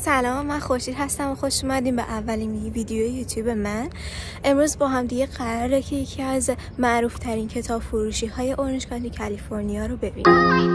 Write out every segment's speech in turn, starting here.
سلام، من خورشید هستم و خوش اومدیم به اولین ویدیو یوتیوب من. امروز با هم دیگه قراره که یکی از معروف ترین کتاب فروشی های اورنج کانتی کالیفرنیا رو ببینیم.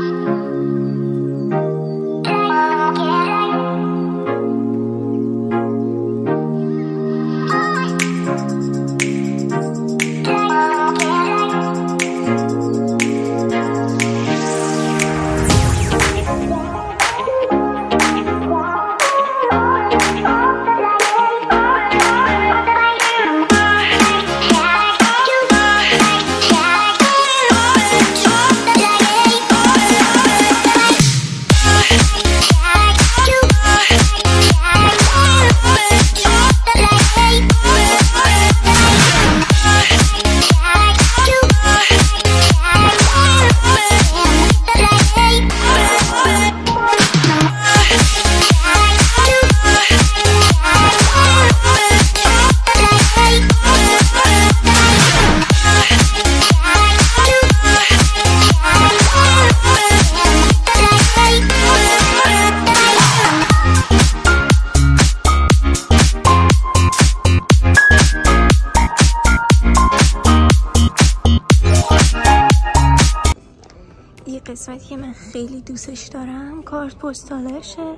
قسمتی که من خیلی دوستش دارم کارت پستالشه،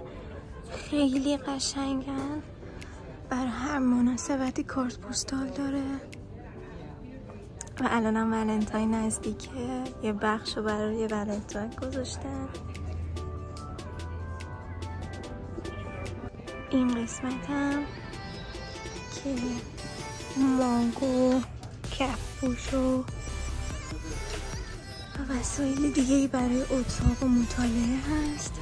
خیلی قشنگن، بر هر مناسبتی کارت پستال داره و الانم ولنتاین نزدیکه، یه بخشو برای ولنتاین گذاشتن. این قسمتم که مانگو، کفپوش و وسایل دیگه‌ای برای اتاق و مطالعه هست.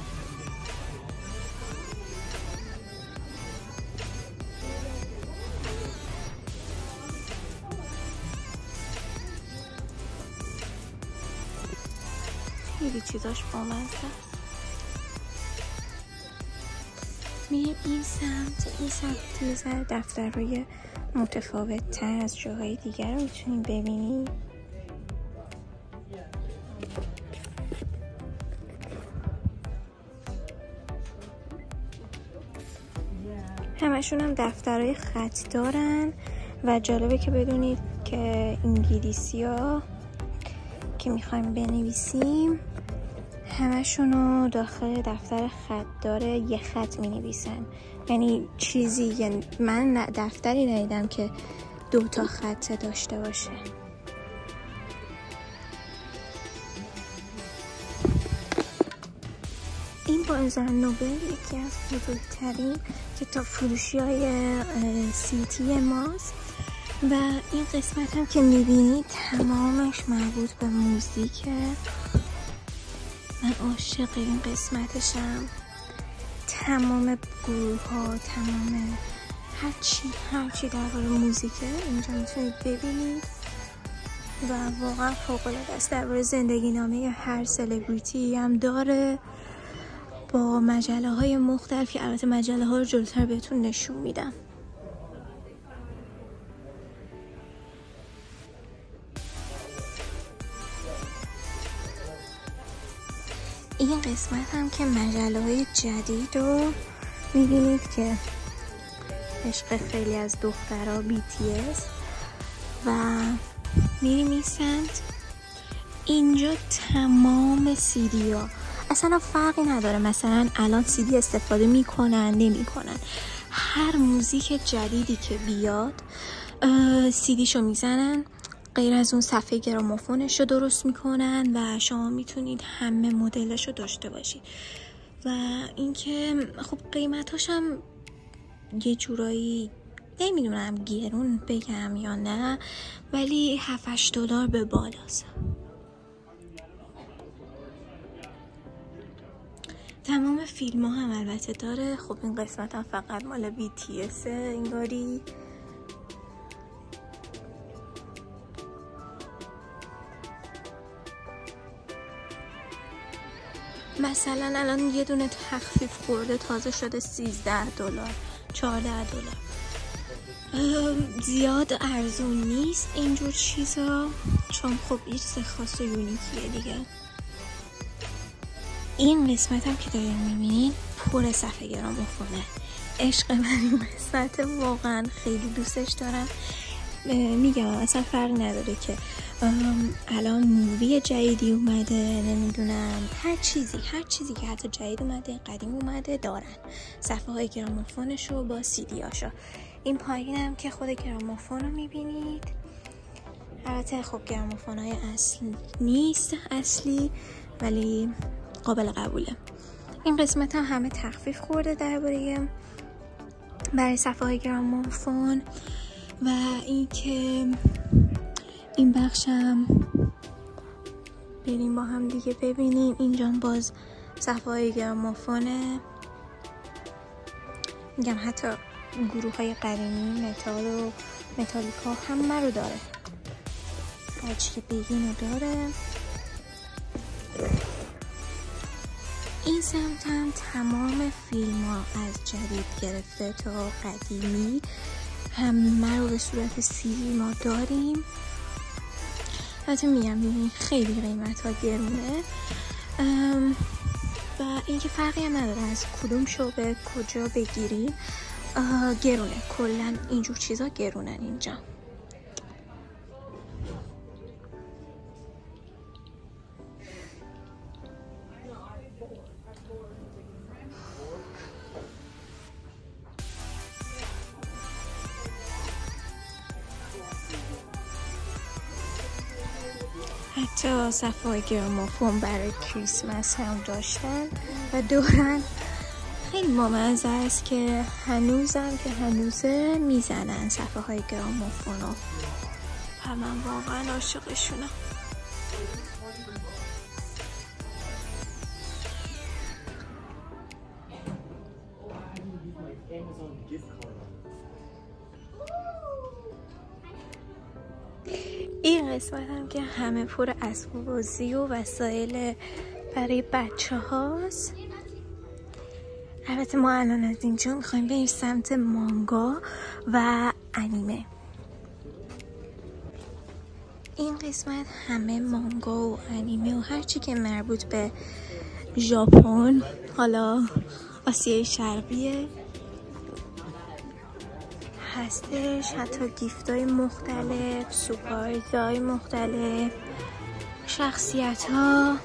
خیلی چیزاش بامزه. میریم این سمت یه ذره دفترهای متفاوت تر از جاهای دیگر رو میتونیم ببینیم. همشون هم دفترهای خط دارن و جالبه که بدونید که انگلیسی ها که میخوایم بنویسیم همشونو داخل دفتر خط داره یه خط مینویسن، یعنی چیزی، یعنی من دفتری ندیدم که 2 خط داشته باشه. این بازار نوبل یکی از بزرگترین کتاب فروشی های سیتی ماست و این قسمت هم که میبینید تمامش مربوط به موزیکه. من عاشق این قسمتشم. تمام گروه ها، تمام هرچی درباره موزیکه اینجا میتونید ببینید و واقعا فوق‌العاده است. درباره زندگی نامه هر سلبریتی هم داره با مجله های مختلف که البته مجله ها رو جلوتر بهتون نشون میدم. این قسمت هم که مجله های جدید رو میبینید که عشق خیلی از دخترها BTS و میریم این سمت. اینجا تمام CD ها اصلا فرقی نداره، مثلا الان CD استفاده میکنن نمیکنن، هر موزیک جدیدی که بیاد CD شو میزنن، غیر از اون صفحه گرامافونش رو درست میکنن و شما میتونید همه مدلش رو داشته باشید. و اینکه خب قیمتاش هم یه جورایی نمیدونم گرون بگم یا نه، ولی $7-8 به بالاست. تمام فیلم ها هم البته داره. خب این قسمت هم فقط مال BTS انگاری. مثلا الان یه دونه تخفیف خورده تازه شده $13، $14. زیاد ارزون نیست اینجور چیزا، چون خب یه چیز خاص و یونیکیه دیگه. این قسمت هم که دارین میبینین پر صفحه گرامافونه. عشق من این قسمت، واقعا خیلی دوستش دارم. میگم اصلا فرق نداره که الان مووی جدیدی اومده، نمیدونم هر چیزی که حتی جدید اومده قدیم اومده دارن صفحه های گرامافونشو با CD هاشو. این پایین هم که خود گرامافون رو میبینید. البته خب گرامافون های اصلی نیست اصلی، ولی قابل قبوله. این قسمت هم همه تخفیف خورده درباره برای صفحه های گرامافون. و اینکه این بخشم بریم با هم دیگه ببینیم. اینجا باز صفحه های گرامافونه، میگم حتی گروه های قدیمی متال و متالیکا همه رو داره، هرچی که بگین رو داره. این سمت هم تمام فیلم ها از جدید گرفته تا قدیمی همه رو به صورت CD ما داریم. البته میگم خیلی قیمت ها گرونه و اینکه فرقی هم نداره از کدوم شعبه کجا بگیریم گرونه. کلا اینجور چیزا گرونن اینجا. حتی صفحه گرامافون برای کریسمس هم داشتن و دورن. خیلی بامزه است که هنوزم که هنوزه میزنن صفحه های گرامافون رو و من واقعا عاشقشونم. این قسمت هم که همه پر اسباب بازی و وسایل برای بچه هاست. البته ما الان از اینجا میخوایم بریم سمت مانگا و انیمه. این قسمت همه مانگا و انیمه و هرچی که مربوط به ژاپن، حالا آسیای شرقیه هستش. حتی گیفتای مختلف، سورپرایزهای مختلف، شخصیت ها.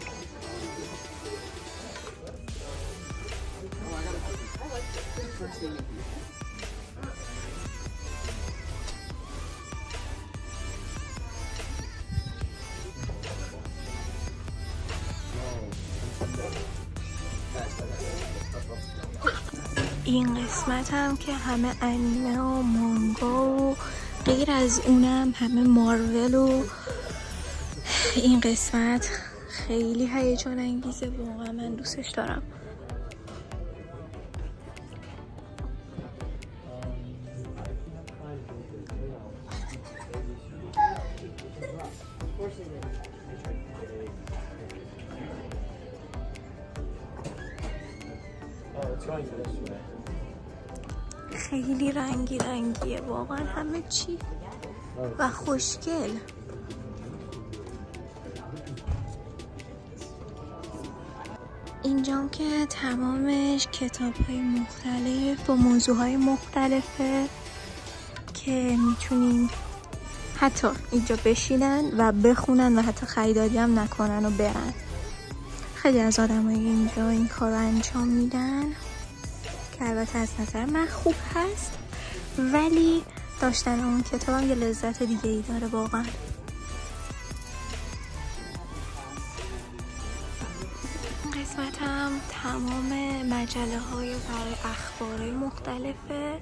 این قسمت هم که همه انیمه و مانگا و غیر از اونم همه مارول و این قسمت خیلی هیجان انگیزه، واقعا من دوستش دارم. خیلی رنگیه واقعا همه چی و خوشگل. اینجام که تمامش کتاب های مختلف با موضوع های مختلفه که میتونین حتی اینجا بشینن و بخونن و حتی خریداری هم نکنن و برن. خیلی از آدمای اینجا این کار رو انجام میدن که البته از نظر من خوب هست، ولی داشتن اون کتاب هم یه لذت دیگه ای داره واقعا. قسمت هم تمام مجله های برای اخبار مختلفه.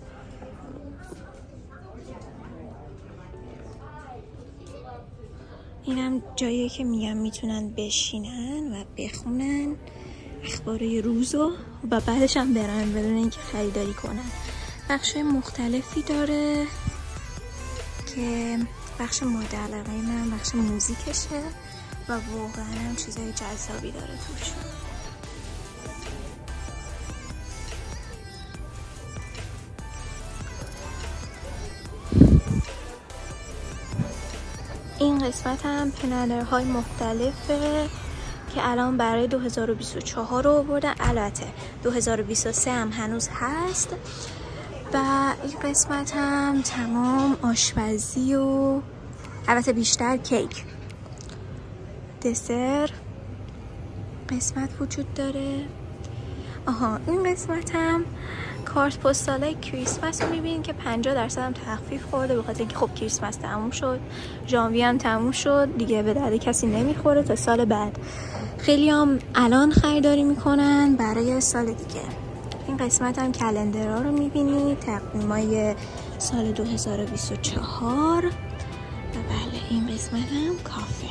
اینم جاییه که میگم میتونن بشینن و بخونن اخبار روزو و بعدش هم برن بدون اینکه خریداری کنن. بخش مختلفی داره که بخش مورد علاقه من بخش موزیکشه و واقعا هم چیزای جذابی داره توش. این قسمت هم پنلرهای مختلفه که که الان برای 2024 رو آوردن. البته 2023 هم هنوز هست. و این قسمت هم تمام آشپزی و البته بیشتر کیک، دسر قسمت وجود داره. این قسمت هم کارت پستاله کریسمس رو میبینید که 50% هم تخفیف خورده، به خاطر اینکه خب کریسمس تموم شد، ژانویه هم تموم شد دیگه، به درد کسی نمیخوره تا سال بعد. خیلی هم الان خریداری میکنن برای سال دیگه. این قسمت هم کلندرها رو میبینید، تقویمای سال 2024. و بله این قسمت هم کافه.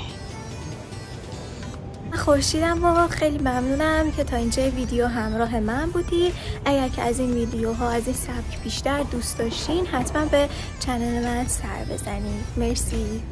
خورشیدم واقعا خیلی ممنونم که تا اینجا ویدیو همراه من بودی. اگر که از این ویدیوها از این سبک بیشتر دوست داشتین حتما به چنل من سر بزنید. مرسی.